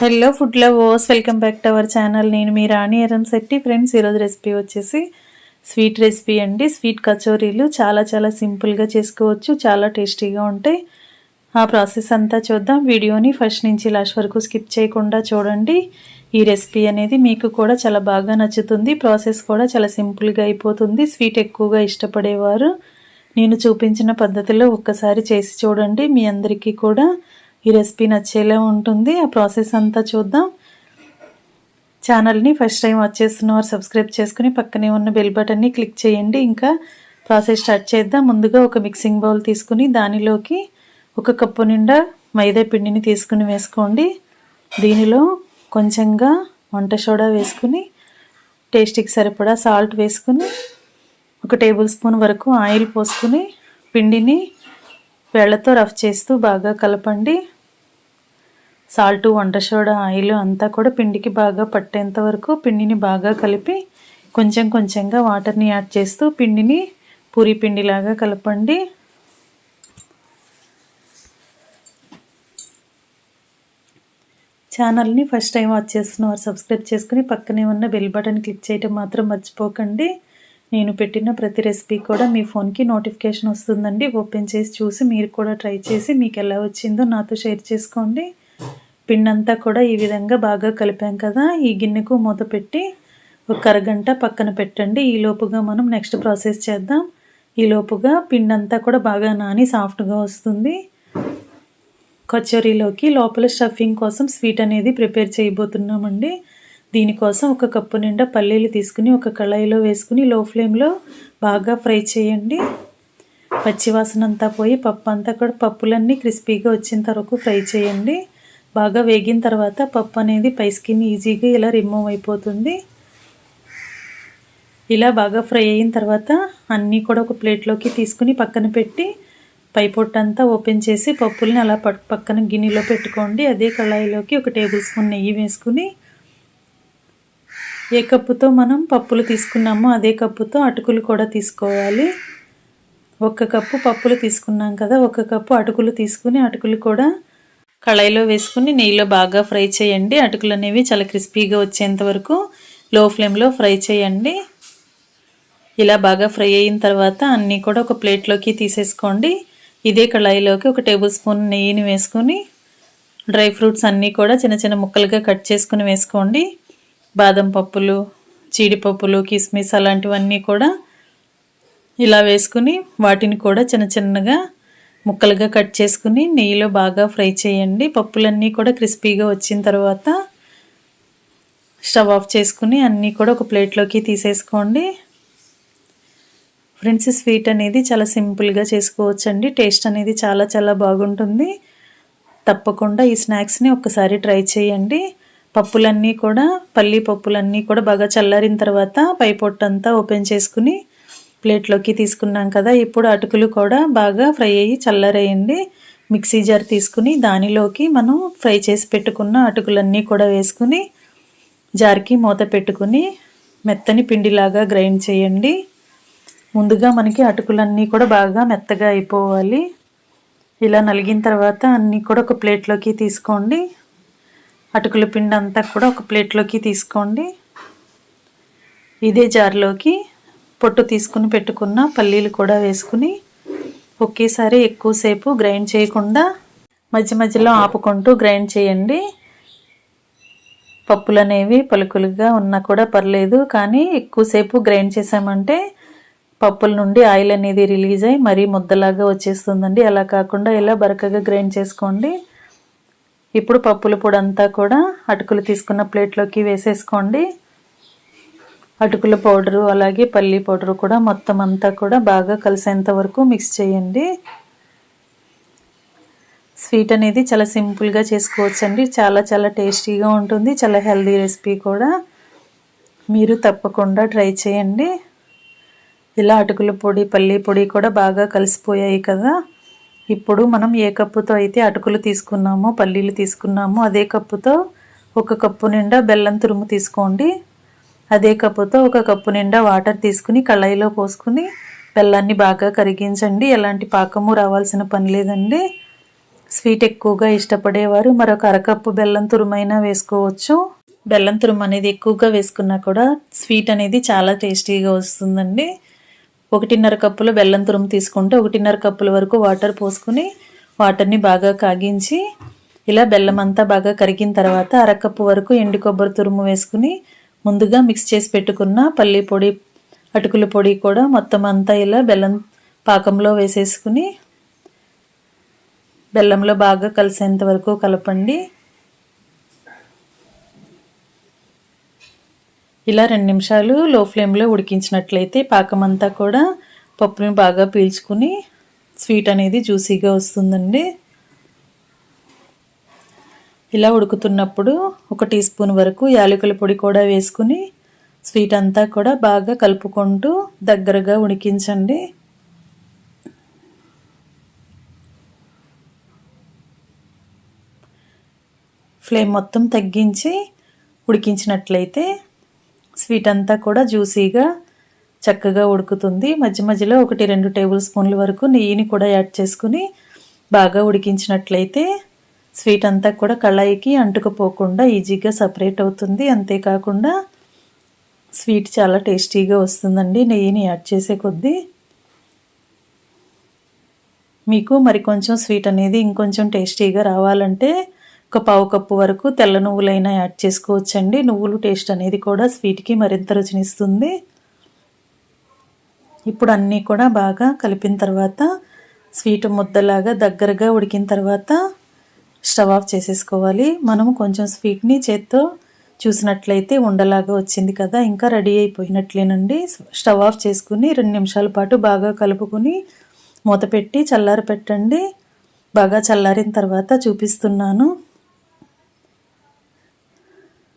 Hello food lovers, welcome back to our channel. నేను మీ రాణి Eramsetti. Friends, ఈరోజు recipe వచ్చేసి sweet recipe అండి. స్వీట్ కచోరీలు చాలా సింపుల్గా చేసుకోవచ్చు, చాలా టేస్టీగా ఉంటాయి. ఆ ప్రాసెస్ అంతా చూద్దాం. వీడియోని ఫస్ట్ నుంచి లాస్ట్ వరకు స్కిప్ చేయకుండా చూడండి. ఈ రెసిపీ అనేది మీకు కూడా చాలా బాగా నచ్చుతుంది. ప్రాసెస్ కూడా చాలా సింపుల్గా అయిపోతుంది. స్వీట్ ఎక్కువగా ఇష్టపడేవారు నేను చూపించిన పద్ధతిలో ఒక్కసారి చేసి చూడండి. మీ అందరికీ కూడా ఈ రెసిపీ నచ్చేలా ఉంటుంది. ఆ ప్రాసెస్ అంతా చూద్దాం. ఛానల్ని ఫస్ట్ టైం వచ్చేస్తున్నవారు సబ్స్క్రైబ్ చేసుకుని పక్కనే ఉన్న బెల్ బటన్ని క్లిక్ చేయండి. ఇంకా ప్రాసెస్ స్టార్ట్ చేద్దాం. ముందుగా ఒక మిక్సింగ్ బౌల్ తీసుకుని దానిలోకి 1 కప్పు నిండా మైదా పిండిని తీసుకుని వేసుకోండి. దీనిలో కొంచెంగా వంట సోడా వేసుకుని, టేస్ట్కి సరిపడా సాల్ట్ వేసుకుని, 1 టేబుల్ స్పూన్ వరకు ఆయిల్ పోసుకుని పిండిని వేళ్లతో రఫ్ చేస్తూ బాగా కలపండి. సాల్ట్, వంట సోడా, ఆయిల్ అంతా కూడా పిండికి బాగా పట్టేంత వరకు పిండిని బాగా కలిపి కొంచెంగా వాటర్ని యాడ్ చేస్తూ పిండిని పూరీ పిండిలాగా కలపండి. ఛానల్ని ఫస్ట్ టైం వాచ్ చేస్తున్నవారు సబ్స్క్రైబ్ చేసుకుని పక్కనే ఉన్న బెల్ బటన్ క్లిక్ చేయడం మాత్రం మర్చిపోకండి. నేను పెట్టిన ప్రతి రెసిపీ కూడా మీ ఫోన్కి నోటిఫికేషన్ వస్తుందండి. ఓపెన్ చేసి చూసి మీరు కూడా ట్రై చేసి మీకు ఎలా వచ్చిందో నాతో షేర్ చేసుకోండి. పిండి అంతా కూడా ఈ విధంగా బాగా కలిపాం కదా. ఈ గిన్నెకు మూత పెట్టి 1 అరగంట పక్కన పెట్టండి. ఈ లోపుగా మనం నెక్స్ట్ ప్రాసెస్ చేద్దాం. ఈ లోపుగా పిండి అంతా కూడా బాగా నాని సాఫ్ట్గా వస్తుంది. కచోరీలోకి లోపల స్టఫింగ్ కోసం స్వీట్ అనేది ప్రిపేర్ చేయబోతున్నామండి. దీనికోసం 1 కప్పు నిండా పల్లీలు తీసుకుని ఒక కళాయిలో వేసుకుని లో ఫ్లేమ్లో బాగా ఫ్రై చేయండి. పచ్చివాసన అంతా పోయి పప్పులన్నీ క్రిస్పీగా వచ్చేంత వరకు ఫ్రై చేయండి. బాగా వేగిన తర్వాత పప్పు అనేది పై స్కిన్ ఈజీగా ఇలా రిమూవ్ అయిపోతుంది. ఇలా బాగా ఫ్రై అయిన తర్వాత అన్నీ కూడా ఒక ప్లేట్లోకి తీసుకుని పక్కన పెట్టి పై పొట్టంతా ఓపెన్ చేసి పప్పుల్ని అలా పక్కన గిన్నెలో పెట్టుకోండి. అదే కళాయిలోకి 1 టేబుల్ స్పూన్ నెయ్యి వేసుకుని, ఏ కప్పుతో మనం పప్పులు తీసుకున్నామో అదే కప్పుతో అటుకులు కూడా తీసుకోవాలి. 1 కప్పు పప్పులు తీసుకున్నాం కదా, 1 కప్పు అటుకులు తీసుకుని అటుకులు కూడా కళాయిలో వేసుకుని నెయ్యిలో బాగా ఫ్రై చేయండి. అటుకులు అనేవి చాలా క్రిస్పీగా వచ్చేంత వరకు లో ఫ్లేమ్లో ఫ్రై చేయండి. ఇలా బాగా ఫ్రై అయిన తర్వాత అన్నీ కూడా ఒక ప్లేట్లోకి తీసేసుకోండి. ఇదే కళాయిలోకి 1 టేబుల్ స్పూన్ నెయ్యిని వేసుకొని డ్రై ఫ్రూట్స్ అన్నీ కూడా చిన్న ముక్కలుగా కట్ చేసుకుని వేసుకోండి. బాదం పప్పులు, జీడిపప్పులు, కిస్మిస్ అలాంటివన్నీ కూడా ఇలా వేసుకుని వాటిని కూడా చిన్నగా ముక్కలుగా కట్ చేసుకుని నెయ్యిలో బాగా ఫ్రై చేయండి. పప్పులన్నీ కూడా క్రిస్పీగా వచ్చిన తర్వాత స్టవ్ ఆఫ్ చేసుకుని అన్నీ కూడా ఒక ప్లేట్లోకి తీసేసుకోండి. ఫ్రెండ్స్, స్వీట్ అనేది చాలా సింపుల్గా చేసుకోవచ్చండి. టేస్ట్ అనేది చాలా బాగుంటుంది. తప్పకుండా ఈ స్నాక్స్ని ఒక్కసారి ట్రై చేయండి. పప్పులన్నీ కూడా పల్లి పప్పులన్నీ కూడా బాగా చల్లారిన తర్వాత పై పొట్టంతా ఓపెన్ చేసుకుని ప్లేట్లోకి తీసుకున్నాం కదా. ఇప్పుడు అటుకులు కూడా బాగా ఫ్రై అయ్యి చల్లారేయండి. మిక్సీ జార్ తీసుకుని దానిలోకి మనం ఫ్రై చేసి పెట్టుకున్న అటుకులన్నీ కూడా వేసుకుని జార్కి మూత పెట్టుకుని మెత్తని పిండిలాగా గ్రైండ్ చేయండి. ముందుగా మనకి అటుకులన్నీ కూడా బాగా మెత్తగా అయిపోవాలి. ఇలా నలిగిన తర్వాత అన్నీ కూడా ఒక ప్లేట్లోకి తీసుకోండి. అటుకుల పిండి అంతా కూడా ఒక ప్లేట్లోకి తీసుకోండి. ఇదే జార్లోకి పొట్టు తీసుకుని పెట్టుకున్న పల్లీలు కూడా వేసుకుని ఒకేసారి ఎక్కువసేపు గ్రైండ్ చేయకుండా మధ్యలో ఆపుకుంటూ గ్రైండ్ చేయండి. పప్పులు అనేవి పలుకులుగా ఉన్నా కూడా పర్లేదు, కానీ ఎక్కువసేపు గ్రైండ్ చేసామంటే పప్పుల నుండి ఆయిల్ అనేది రిలీజ్ అయ్యి మరీ ముద్దలాగా వచ్చేస్తుందండి. అలా కాకుండా ఇలా బరకగా గ్రైండ్ చేసుకోండి. ఇప్పుడు పప్పుల పొడి అంతా కూడా అటుకులు తీసుకున్న ప్లేట్లోకి వేసేసుకోండి. అటుకుల పౌడరు అలాగే పల్లి పౌడరు కూడా మొత్తం అంతా కూడా బాగా కలిసేంత వరకు మిక్స్ చేయండి. స్వీట్ అనేది చాలా సింపుల్గా చేసుకోవచ్చండి. చాలా టేస్టీగా ఉంటుంది. చాలా హెల్దీ రెసిపీ కూడా. మీరు తప్పకుండా ట్రై చేయండి. ఇలా అటుకుల పొడి, పల్లి పొడి కూడా బాగా కలిసిపోయాయి కదా. ఇప్పుడు మనం ఏ కప్పుతో అయితే అటుకులు తీసుకున్నామో, పల్లీలు తీసుకున్నామో అదే కప్పుతో 1 కప్పు నిండా బెల్లం తురుము తీసుకోండి. అదే కప్పుతో 1 కప్పు నిండా వాటర్ తీసుకుని కళాయిలో పోసుకుని బెల్లాన్ని బాగా కరిగించండి. ఎలాంటి పాకము రావాల్సిన పని లేదండి. స్వీట్ ఎక్కువగా ఇష్టపడేవారు మరొక అరకప్పు బెల్లం తురుమైనా వేసుకోవచ్చు. బెల్లం తురుము అనేది ఎక్కువగా వేసుకున్నా కూడా స్వీట్ అనేది చాలా టేస్టీగా వస్తుందండి. 1.5 కప్పుల బెల్లం తురుము తీసుకుంటే 1.5 కప్పుల వరకు వాటర్ పోసుకుని వాటర్ని బాగా కాగించి ఇలా బెల్లం అంతా బాగా కరిగిన తర్వాత అరకప్పు వరకు ఎండు కొబ్బరి తురుము వేసుకుని ముందుగా మిక్స్ చేసి పెట్టుకున్న పల్లి పొడి, అటుకుల పొడి కూడా మొత్తం అంతా ఇలా బెల్లం పాకంలో వేసేసుకుని బెల్లంలో బాగా కలిసేంత వరకు కలపండి. ఇలా 2 నిమిషాలు లో ఫ్లేమ్లో ఉడికించినట్లయితే పాకం అంతా కూడా పప్పుని బాగా పీల్చుకుని స్వీట్ అనేది జ్యూసీగా వస్తుందండి. ఇలా ఉడుకుతున్నప్పుడు 1 టీ స్పూన్ వరకు యాలకుల పొడి కూడా వేసుకుని స్వీట్ అంతా కూడా బాగా కలుపుకుంటూ దగ్గరగా ఉడికించండి. ఫ్లేమ్ మొత్తం తగ్గించి ఉడికించినట్లయితే స్వీట్ అంతా కూడా జ్యూసీగా చక్కగా ఉడుకుతుంది. మధ్య మధ్యలో 1-2 టేబుల్ స్పూన్ల వరకు నెయ్యిని కూడా యాడ్ చేసుకుని బాగా ఉడికించినట్లయితే స్వీట్ అంతా కూడా కళాయికి అంటుకుపోకుండా ఈజీగా సపరేట్ అవుతుంది. అంతేకాకుండా స్వీట్ చాలా టేస్టీగా వస్తుందండి నెయ్యిని యాడ్ చేసే కొద్దీ. మీకు మరి కొంచెం స్వీట్ అనేది ఇంకొంచెం టేస్టీగా రావాలంటే 1 పావు కప్పు వరకు తెల్ల నువ్వులైనా యాడ్ చేసుకోవచ్చండి. నువ్వులు టేస్ట్ అనేది కూడా స్వీట్కి మరింత రుచినిస్తుంది. ఇప్పుడు అన్నీ కూడా బాగా కలిపిన తర్వాత స్వీట్ ముద్దలాగా దగ్గరగా ఉడికిన తర్వాత స్టవ్ ఆఫ్ చేసేసుకోవాలి. మనము కొంచెం స్వీట్ని చేత్తో చూసినట్లయితే ఉండలాగా వచ్చింది కదా, ఇంకా రెడీ అయిపోయినట్లేనండి. స్టవ్ ఆఫ్ చేసుకుని 2 నిమిషాల పాటు బాగా కలుపుకుని మూత పెట్టి చల్లారి పెట్టండి. బాగా చల్లారిన తర్వాత చూపిస్తున్నాను.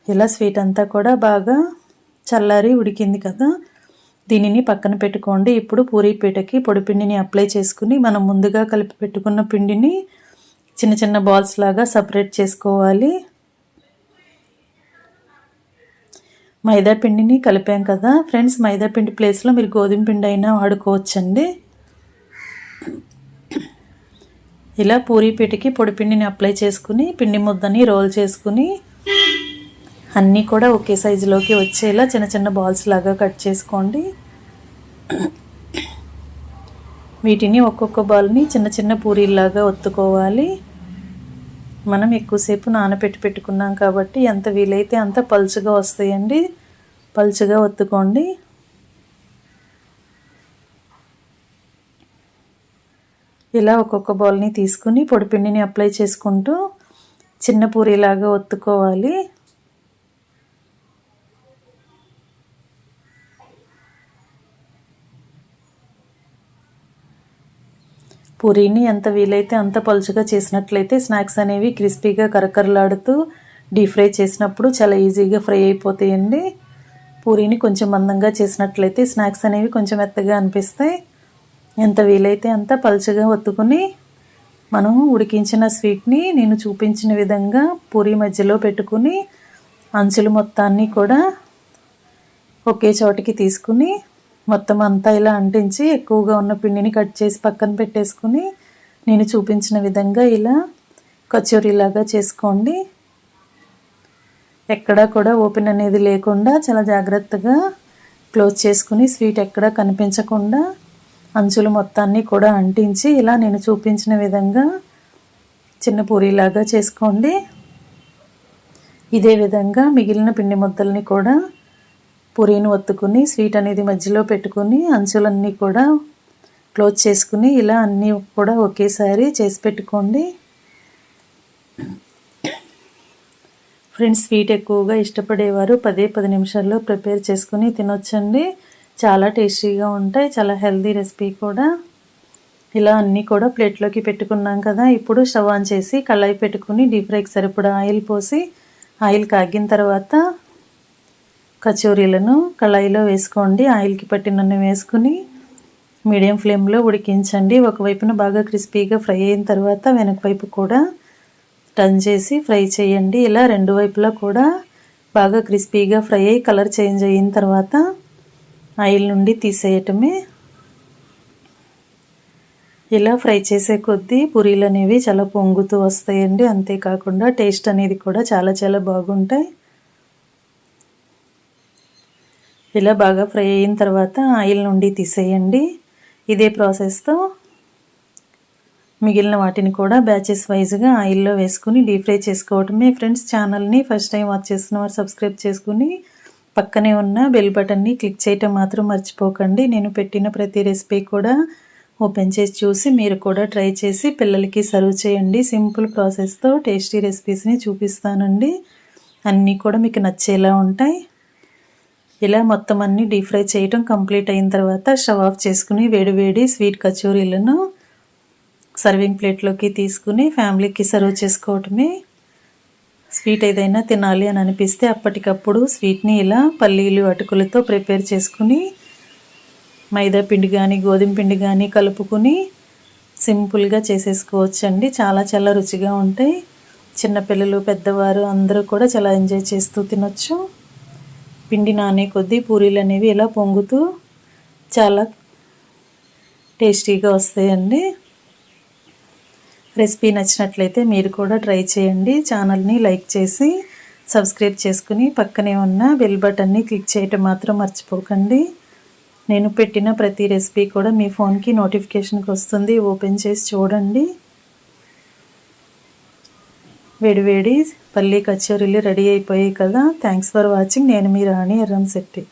ఇలా స్వీట్ అంతా కూడా బాగా చల్లారి ఉడికింది కదా, దీనిని పక్కన పెట్టుకోండి. ఇప్పుడు పూరీ పీటకి పొడిపిండిని అప్లై చేసుకుని మనం ముందుగా కలిపి పెట్టుకున్న పిండిని చిన్న చిన్న బాల్స్ లాగా సపరేట్ చేసుకోవాలి. మైదా పిండిని కలిపాం కదా ఫ్రెండ్స్, మైదా పిండి ప్లేస్లో మీరు గోధుమ పిండి అయినా వాడుకోవచ్చండి. ఇలా పూరీ పీటకి పొడిపిండిని అప్లై చేసుకుని పిండి ముద్దని రోల్ చేసుకుని అన్నీ కూడా ఒకే సైజులోకి వచ్చేలా చిన్న చిన్న బాల్స్ లాగా కట్ చేసుకోండి. వీటిని ఒక్కొక్క బాల్ని చిన్న చిన్న పూరీలాగా ఒత్తుకోవాలి. మనం ఎక్కువసేపు నానబెట్టి పెట్టుకున్నాం కాబట్టి ఎంత వీలైతే అంత పలుచగా వస్తాయండి. పలుచగా ఒత్తుకోండి. ఇలా ఒక్కొక్క బౌల్ని తీసుకుని పొడిపిండిని అప్లై చేసుకుంటూ చిన్న పూరీలాగా ఒత్తుకోవాలి. పూరీని ఎంత వీలైతే అంత పలుచగా చేసినట్లయితే స్నాక్స్ అనేవి క్రిస్పీగా కరకరలాడుతూ డీప్ ఫ్రై చేసినప్పుడు చాలా ఈజీగా ఫ్రై అయిపోతాయండి. పూరీని కొంచెం మందంగా చేసినట్లయితే స్నాక్స్ అనేవి కొంచెం మెత్తగా అనిపిస్తాయి. ఎంత వీలైతే అంత పలుచగా ఒత్తుకుని మనం ఉడికించిన స్వీట్ని నేను చూపించిన విధంగా పూరీ మధ్యలో పెట్టుకుని అంచులు మొత్తాన్ని కూడా ఒకే చోటికి తీసుకుని మొత్తం అంతా ఇలా అంటించి ఎక్కువగా ఉన్న పిండిని కట్ చేసి పక్కన పెట్టేసుకుని నేను చూపించిన విధంగా ఇలా కచోరీలాగా చేసుకోండి. ఎక్కడా కూడా ఓపెన్ అనేది లేకుండా చాలా జాగ్రత్తగా క్లోజ్ చేసుకుని స్వీట్ ఎక్కడా కనిపించకుండా అంచులు మొత్తాన్ని కూడా అంటించి ఇలా నేను చూపించిన విధంగా చిన్న పూరీలాగా చేసుకోండి. ఇదే విధంగా మిగిలిన పిండి ముద్దల్ని కూడా పూరీని ఒత్తుకుని స్వీట్ అనేది మధ్యలో పెట్టుకుని అంచులన్నీ కూడా క్లోజ్ చేసుకుని ఇలా అన్నీ కూడా ఒకేసారి చేసి పెట్టుకోండి. ఫ్రెండ్స్, స్వీట్ ఎక్కువగా ఇష్టపడేవారు 10 నిమిషాల్లో ప్రిపేర్ చేసుకుని తినొచ్చండి. చాలా టేస్టీగా ఉంటాయి, చాలా హెల్దీ రెసిపీ కూడా. ఇలా అన్నీ కూడా ప్లేట్లోకి పెట్టుకున్నాం కదా, ఇప్పుడు స్టవ్ ఆన్ చేసి కళాయి పెట్టుకుని డీప్ ఫ్రైకి సరిపడా ఆయిల్ పోసి ఆయిల్ కాగిన తర్వాత కచోరీలను కళాయిలో వేసుకోండి. ఆయిల్కి పట్టినన్ని వేసుకుని మీడియం ఫ్లేమ్లో ఉడికించండి. ఒకవైపున బాగా క్రిస్పీగా ఫ్రై అయిన తర్వాత వెనక వైపు కూడా టర్న్ చేసి ఫ్రై చేయండి. ఇలా 2 వైపులా కూడా బాగా క్రిస్పీగా ఫ్రై అయ్యి కలర్ చేంజ్ అయిన తర్వాత ఆయిల్ నుండి తీసేయటమే. ఇలా ఫ్రై చేసే కొద్దీ పూరీలు అనేవి చాలా పొంగుతూ వస్తాయండి. అంతేకాకుండా టేస్ట్ అనేది కూడా చాలా చాలా బాగుంటాయి. ఇలా బాగా ఫ్రై అయిన తర్వాత ఆయిల్ నుండి తీసేయండి. ఇదే ప్రాసెస్తో మిగిలిన వాటిని కూడా బ్యాచెస్ వైజ్గా ఆయిల్లో వేసుకుని డీప్ ఫ్రై చేసుకోవటమే ఫ్రెండ్స్. ఛానల్ని ఫస్ట్ టైం వాచ్ చేస్తున్న వారు సబ్స్క్రైబ్ చేసుకుని పక్కనే ఉన్న బెల్ బటన్ని క్లిక్ చేయటం మాత్రం మర్చిపోకండి. నేను పెట్టిన ప్రతి రెసిపీ కూడా ఓపెన్ చేసి చూసి మీరు కూడా ట్రై చేసి పిల్లలకి సర్వ్ చేయండి. సింపుల్ ప్రాసెస్తో టేస్టీ రెసిపీస్ని చూపిస్తానండి. అన్నీ కూడా మీకు నచ్చేలా ఉంటాయి. ఇలా మొత్తం అన్నీ డీప్ ఫ్రై చేయటం కంప్లీట్ అయిన తర్వాత స్టవ్ ఆఫ్ చేసుకుని వేడివేడి స్వీట్ కచోరీలను సర్వింగ్ ప్లేట్లోకి తీసుకుని ఫ్యామిలీకి సర్వ్ చేసుకోవటమే. స్వీట్ ఏదైనా తినాలి అని అనిపిస్తే అప్పటికప్పుడు స్వీట్ని ఇలా పల్లీలు అటుకులతో ప్రిపేర్ చేసుకుని మైదా పిండి కానీ గోధుమ పిండి కానీ కలుపుకుని సింపుల్గా చేసేసుకోవచ్చండి. చాలా చాలా రుచిగా ఉంటాయి. చిన్నపిల్లలు పెద్దవారు అందరూ కూడా చాలా ఎంజాయ్ చేస్తూ తినొచ్చు. పిండి నానే కొద్దీ పూరీలు అనేవి ఇలా పొంగుతూ చాలా టేస్టీగా వస్తాయండి. రెసిపీ నచ్చినట్లయితే మీరు కూడా ట్రై చేయండి. ఛానల్ని లైక్ చేసి సబ్స్క్రైబ్ చేసుకుని పక్కనే ఉన్న బెల్ బటన్ని క్లిక్ చేయటం మాత్రం మర్చిపోకండి. నేను పెట్టిన ప్రతి రెసిపీ కూడా మీ ఫోన్కి నోటిఫికేషన్కి వస్తుంది. ఓపెన్ చేసి చూడండి. వేడివేడి పల్లీ కచోరీలు రెడీ అయిపోయాయి కదా. Thanks for watching. నేను మీ రాణి ఎర్రంశెట్టి.